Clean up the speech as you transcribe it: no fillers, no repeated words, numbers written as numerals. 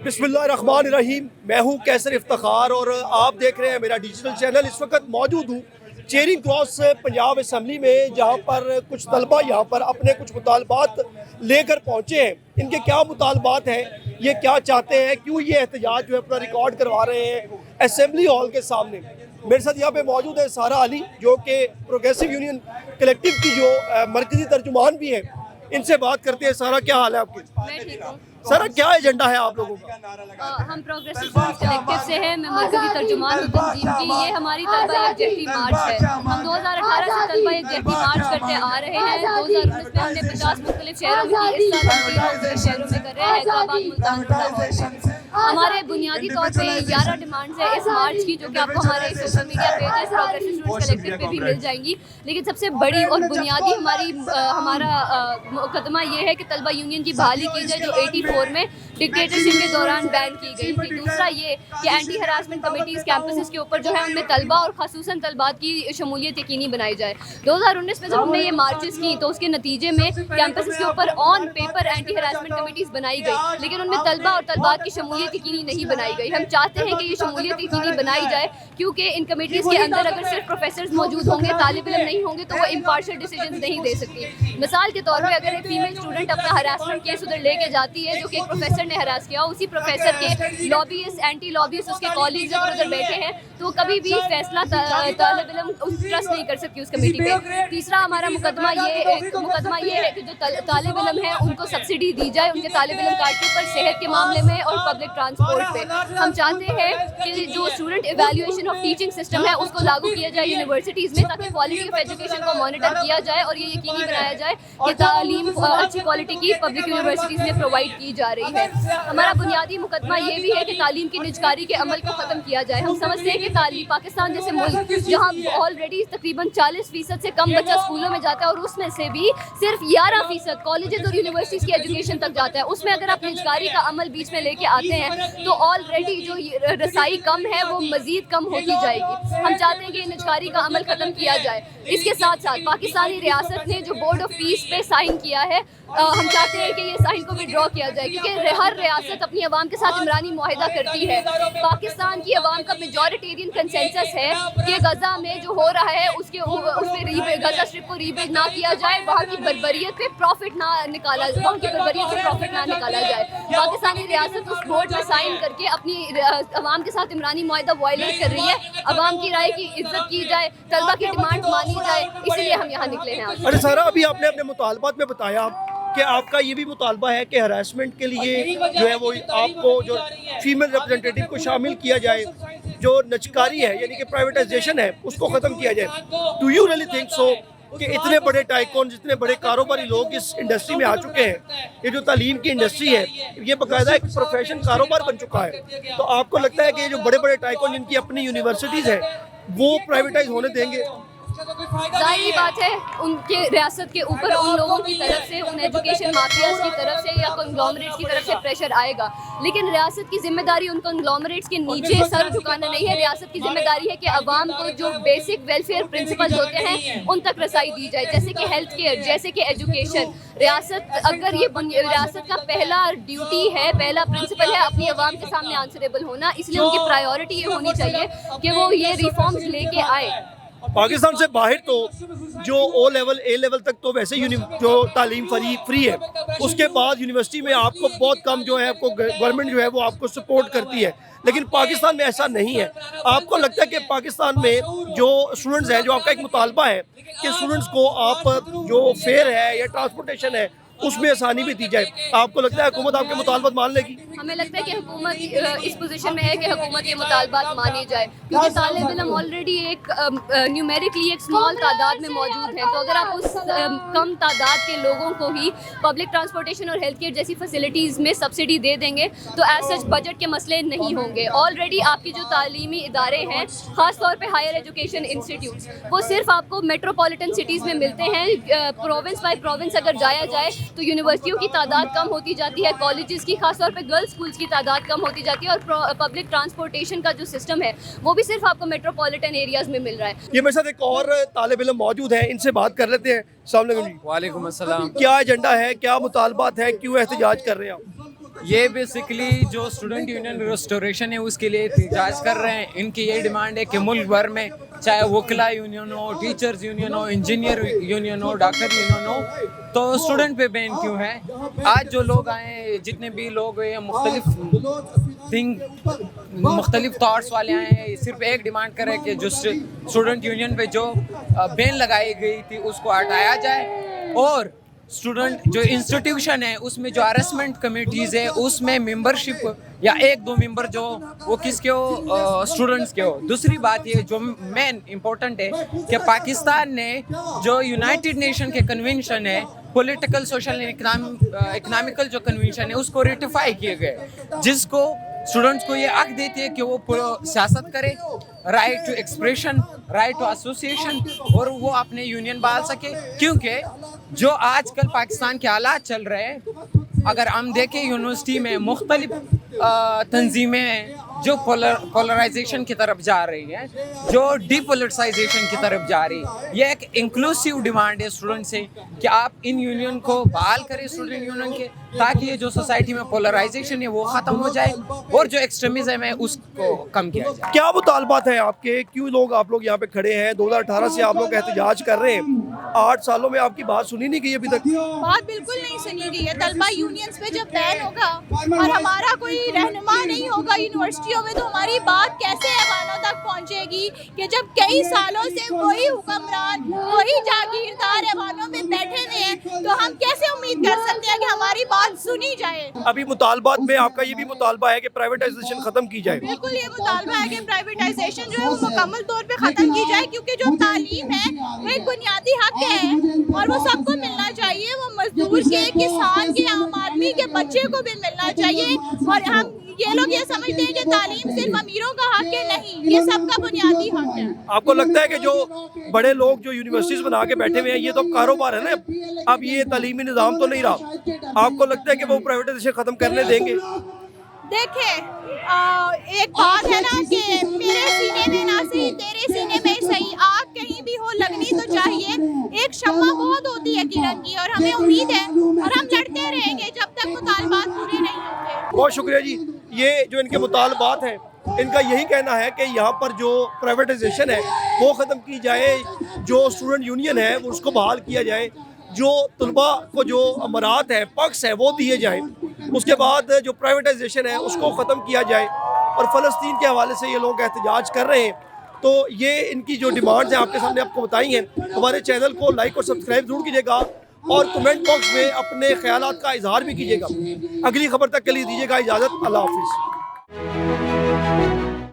बिस्मिल्लाहिर्रहमानिर्रहीम। मैं हूं कैसर इफ्तिखार और आप देख रहे हैं मेरा डिजिटल चैनल। इस वक्त मौजूद हूं चेरिंग क्रॉस पंजाब असम्बली में, जहां पर कुछ तलबा यहां पर अपने कुछ मुतालबात लेकर पहुंचे हैं। इनके क्या मुतालबात हैं, ये क्या चाहते हैं, क्यों ये एहतजाज जो है अपना रिकॉर्ड करवा रहे हैं असम्बली हॉल के सामने। मेरे साथ यहाँ पे मौजूद है सारा अली, जो कि प्रोग्रेसिव यूनियन कलेक्टिव की जो मरकजी तर्जुमान भी है। इनसे बात करते हैं। सारा, क्या हाल है आपकी? मैं ठीक हूँ। सारा, क्या एजेंडा है आप लोगों का? हम प्रोग्रेसिव कलेक्टिव से हैं। मैं मरकजी तर्जुमान हूँ तंजीम की। ये हमारी तलबा यकजहती मार्च है। हम 2018 से तलबा यकजहती मार्च करते आ रहे हैं। 2019 में हमने 50 मुख्तलिफ शहरों में की। इस साल हम 13 शहरों में कर रहे हैं, हैदराबाद, मुल्तान, लाहौर। हमारे बुनियादी तौर पे 11 डिमांड्स है इस मार्च की, जो कि आपको हमारे social media pages progressive students collective पे भी मिल जाएंगी। लेकिन सबसे बड़ी और बुनियादी हमारा मुकदमा ये है कि तलबा यूनियन की बहाली की जाए, जो 84 में डिक्टेटरशिप के दौरान बैन की गई थी। दूसरा ये कि एंटी हरासमेंट कमेटीज़ कैंपसेस के ऊपर जो है उनमें तलबा और खसूसन तलबात की शमूलियत यकीनी बनाई जाए। 2019 में जब हमने ये मार्चेस की तो उसके नतीजे में कैंपसेस के ऊपर on paper anti harassment committees बनाई गई, लेकिन उनमें तलबा और तलबात की शमूलियत यकीनी नहीं बनाई गई। हम चाहते हैं कि ये शमूलियत यकीनी बनाई जाए, क्योंकि इन कमेटीज़ के अंदर अगर सिर्फ प्रोफेसर्स मौजूद होंगे, तालिब इल्म नहीं होंगे, तो वो इम्पार्शियल डिसीजन नहीं दे सकती। मिसाल के तौर पर अगर एक फीमेल स्टूडेंट अपना हरासमेंट केस उधर लेके जाती है, जो कि एक प्रोफेसर ने हरास किया, उसी प्रोफेसर के लॉबीइस्ट, एंटी लॉबीइस्ट, उसके कॉलीग्स अगर उधर बैठे हैं, तो कभी भी फैसला तालिब इल्म ट्रस्ट नहीं कर सकती उस कमेटी पे। तीसरा हमारा मुकदमा ये है कि जो तालिब इल्म है उनको सब्सिडी दी जाए उनके तालिब इल्म कार्ड के ऊपर, सेहत के मामले में और पब्लिक ट्रांसपोर्ट पे। हम चाहते हैं कि जो student evaluation of teaching system है उसको लागू किया जाए यूनिवर्सिटीज़ में, ताकि क्वालिटी ऑफ एजुकेशन को मॉनिटर किया जाए और ये यकीनी बनाया जाए कि तालीम अच्छी क्वालिटी की पब्लिक यूनिवर्सिटीज़ में प्रोवाइड की जा रही है। हमारा बुनियादी मुकदमा ये भी है कि तालीम की निजकारी के अमल को ख़त्म किया जाए। हम समझते हैं कि तालीम पाकिस्तान जैसे मुल्क जहाँ ऑलरेडी तकरीबन 40% से कम बच्चा स्कूलों में जाता है और उसमें से भी सिर्फ 11% कॉलेजेस और यूनिवर्सिटीज़ की एजुकेशन तक जाता है, उसमें अगर आप निजकारी का अमल बीच में लेके आते हैं तो ऑलरेडी जो रसाई कम है वो मज़ीद कम होती जाएगी। हम चाहते हैं कि निजकारी का अमल ख़त्म किया जाए। इसके साथ साथ पाकिस्तानी रियासत ने जो बोर्ड ऑफ पीस पे साइन किया है, हम चाहते हैं कि ये साइन को विड्रॉ किया जाए, क्योंकि हर रियासत अपनी अवाम के साथ इमरानी मुआहिदा करती है। पाकिस्तान की अवाम का मेजॉरिटेरियन कंसेंसस है कि गजा में जो हो रहा है उसके गजा स्ट्रिप को रीबिल्ड ना किया जाए, वहाँ की बर्बरियत पे प्रॉफिट ना निकाला जाए। पाकिस्तानी रियासत उस बोर्ड में साइन करके अपनी अवाम के साथ इमरानी मुआहिदा वायलेट कर रही है। अवाम की राय की इज्जत की जाए, तलबा की डिमांड मानी जाए, इसलिए हम यहाँ निकले हैं आज। अरे सारा, अभी आपने अपने मुतालबात में बताया कि आपका ये भी मुतालबा है कि हरासमेंट के लिए जो है वो आपको जो फीमेल रिप्रेजेंटेटिव को शामिल किया जाए, जो नचकारी है यानी कि प्राइवेटाइजेशन है उसको ख़त्म किया जाए। Do you really think so कि इतने बड़े टाइकॉन, जितने बड़े कारोबारी लोग इस इंडस्ट्री में आ चुके हैं, ये जो तालीम की इंडस्ट्री है ये बाकायदा एक प्रोफेशन, कारोबार बन चुका है, तो आपको लगता है कि ये जो बड़े बड़े टाइकॉन जिनकी अपनी यूनिवर्सिटीज़ है वो प्राइवेटाइज होने देंगे? जाहिर बात है उनके रियासत के ऊपर उन लोगों की तरफ से, उन एजुकेशन माफियाज की तरफ से या कंग्लोमरेट्स की तरफ से प्रेशर आएगा, लेकिन रियासत की जिम्मेदारी उन कंग्लोमरेट्स के नीचे सर झुकाना नहीं है। रियासत की जिम्मेदारी है कि अवाम को जो बेसिक वेलफेयर प्रिंसिपल्स होते हैं उन तक रसाई दी जाए, जैसे कि हेल्थ केयर, जैसे कि एजुकेशन। रियासत का पहला ड्यूटी है, पहला प्रिंसिपल है अपनी अवाम के सामने आंसरेबल होना, इसलिए उनकी प्रायोरिटी ये होनी चाहिए कि वो ये रिफॉर्म्स लेके आए। पाकिस्तान से बाहर तो जो ओ लेवल, ए लेवल तक तो वैसे जो तालीम फ्री है, उसके बाद यूनिवर्सिटी में आपको बहुत कम जो है, आपको गवर्नमेंट जो है वो आपको सपोर्ट करती है, लेकिन पाकिस्तान में ऐसा नहीं है। आपको लगता है कि पाकिस्तान में जो स्टूडेंट्स हैं, जो आपका एक मुतालबा है कि स्टूडेंट्स को आप जो फेयर है या ट्रांसपोर्टेशन है उसमें आसानी भी दी जाए, आपको लगता है हुकूमत आपके मुतालबात मान लेगी? हमें लगता है कि हुकूमत इस पोजीशन में है कि हुकूमत ये मुतालबात मानी जाए, क्योंकि तालिब इल्म ऑलरेडी एक न्यूमेरिकली एक स्मॉल तादाद में मौजूद है। तो अगर आप उस कम तादाद के लोगों को ही पब्लिक ट्रांसपोर्टेशन और हेल्थ केयर जैसी फैसिलिटीज़ में सब्सिडी दे देंगे तो एज सच बजट के मसले नहीं होंगे। ऑलरेडी आपकी जो तालीमी इदारे हैं, ख़ास तौर पर हायर एजुकेशन इंस्टीट्यूट्स, वो सिर्फ आपको मेट्रोपॉलिटन सिटीज़ में मिलते हैं। प्रोविंस बाई प्रोविंस अगर जाया जाए तो यूनिवर्सिटियों की तादाद कम होती जाती है, कॉलेजेस की, खासतौर पे गर्ल्स स्कूल्स की तादाद कम होती जाती है, और पब्लिक ट्रांसपोर्टेशन का जो सिस्टम है वो भी सिर्फ आपको मेट्रोपॉलिटन एरियाज में मिल रहा है। ये मेरे साथ एक और तालिब इल्म मौजूद है, इनसे बात कर लेते हैं। अस्सलाम वालेकुम जी। वालेकुम अस्सलाम। क्या एजेंडा है, क्या मुतालबात है, क्यों एहतजाज कर रहे हैं आप? یہ بیسکلی جو اسٹوڈنٹ یونین ریسٹوریشن ہے اس کے لیے احتجاج کر رہے ہیں. ان کی یہ ڈیمانڈ ہے کہ ملک بھر میں چاہے وکلا یونین ہو, ٹیچرز یونین ہو, انجینئر یونین ہو, ڈاکٹر یونین ہو, تو اسٹوڈنٹ پہ بین کیوں ہے. آج جو لوگ آئے, جتنے بھی لوگ ہیں, مختلف تھاٹس والے آئے ہیں, صرف ایک ڈیمانڈ کرے کہ جو اسٹوڈنٹ یونین پہ جو بین لگائی گئی تھی اس کو ہٹایا جائے, اور اسٹوڈنٹ جو انسٹیٹیوشن ہے اس میں جو ہراسمنٹ کمیٹیز ہے اس میں ممبرشپ یا 1-2 ممبر جو وہ کس کے ہو, اسٹوڈنٹس کے ہو. دوسری بات یہ جو مین امپورٹنٹ ہے کہ پاکستان نے جو یونائٹڈ نیشن کے کنونشن ہے, پولیٹیکل, سوشل اینڈ اکنامیکل جو کنونشن ہے اس کو ریٹیفائی کیے گئے, جس کو اسٹوڈنٹس کو یہ حق دیتی ہے کہ وہ سیاست کرے, right to expression, right to association, اور وہ اپنے یونین بحال سکے. کیونکہ جو آج کل پاکستان کے حالات چل رہے ہیں, اگر ہم دیکھیں یونیورسٹی میں مختلف تنظیمیں ہیں جو پولرائزیشن کی طرف جا رہی ہیں, جو ڈی پولیٹیسائزیشن کی طرف جا رہی ہے. یہ ایک انکلوسیو ڈیمانڈ ہے اسٹوڈنٹ سے کہ آپ ان یونین کو بحال کریں, اسٹوڈنٹ یونین کے, تاکہ یہ جو سوسائٹی میں پولرائزیشن ہے وہ ختم ہو جائے اور جو ایکسٹریمزم ہے اس کو کم کیا جائے. کیا مطالبات ہیں آپ کے, کیوں آپ لوگ یہاں پہ کھڑے ہیں؟ 2018 سے آپ لوگ احتجاج کر رہے ہیں, 8 سالوں میں آپ کی بات سنی نہیں گئی ابھی تک؟ بات بالکل نہیں سنی گئی ہے. طلبہ یونینز پہ جب بین ہوگا اور ہمارا کوئی رہنما نہیں ہوگا یونیورسٹیوں میں, تو ہماری بات کیسے ایوانوں تک پہنچے گی کہ جب کئی سالوں سے وہی حکمران, وہی جاگیردار ایوانوں میں بیٹھے ہوئے ہیں, تو ہم کیسے امید کر سکتے ہیں کہ ہماری بات سنی جائے. ابھی مطالبات میں آپ کا یہ بھی مطالبہ ہے کہ پرائیویٹائزیشن ختم کی جائے؟ بالکل یہ مطالبہ ہے کہ پرائیویٹائزیشن جو ہے وہ مکمل طور پہ ختم کی جائے, کیونکہ جو تعلیم ہے وہ ایک بنیادی حق ہے اور وہ سب کو ملنا چاہیے. وہ مزدور کے, کسان کے, عام آدمی کے بچے کو بھی ملنا چاہیے. اور ہم یہ لوگ یہ سمجھتے ہیں کہ تعلیم صرف امیروں کا حق ہے, نہیں, یہ سب کا بنیادی حق ہے. آپ کو لگتا ہے کہ جو بڑے لوگ جو یونیورسٹیز بنا کے بیٹھے ہوئے ہیں یہ تو کاروبار ہے نا, اب یہ تعلیمی نظام تو نہیں رہا, آپ کو لگتا ہے کہ وہ پرائیویٹائزیشن ختم کرنے دیں گے؟ دیکھیں ایک بات ہے نا کہ میرے سینے میں نہ صحیح تیرے سینے میں صحیح, آگ کہیں بھی ہو لگنی تو چاہیے. ایک شمع بہت ہوتی ہے کرن کی, اور ہمیں امید ہے اور ہم لڑتے رہیں گے جب تک مطالبات پورے نہیں ہوں گے. بہت شکریہ جی. یہ جو ان کے مطالبات ہیں, ان کا یہی کہنا ہے کہ یہاں پر جو پرائیویٹائزیشن ہے وہ ختم کی جائے, جو اسٹوڈنٹ یونین ہے اس کو بحال کیا جائے, جو طلباء کو جو امرات ہیں, پکس ہیں, وہ دیے جائیں. اس کے بعد جو پرائیویٹائزیشن ہے اس کو ختم کیا جائے. اور فلسطین کے حوالے سے یہ لوگ احتجاج کر رہے ہیں, تو یہ ان کی جو ڈیمانڈز ہیں آپ کے سامنے آپ کو بتائی ہیں. ہمارے چینل کو لائک اور سبسکرائب ضرور کیجیے گا, اور کمنٹ باکس میں اپنے خیالات کا اظہار بھی کیجیے گا. اگلی خبر تک کے لیے دیجیے گا اجازت. اللہ حافظ.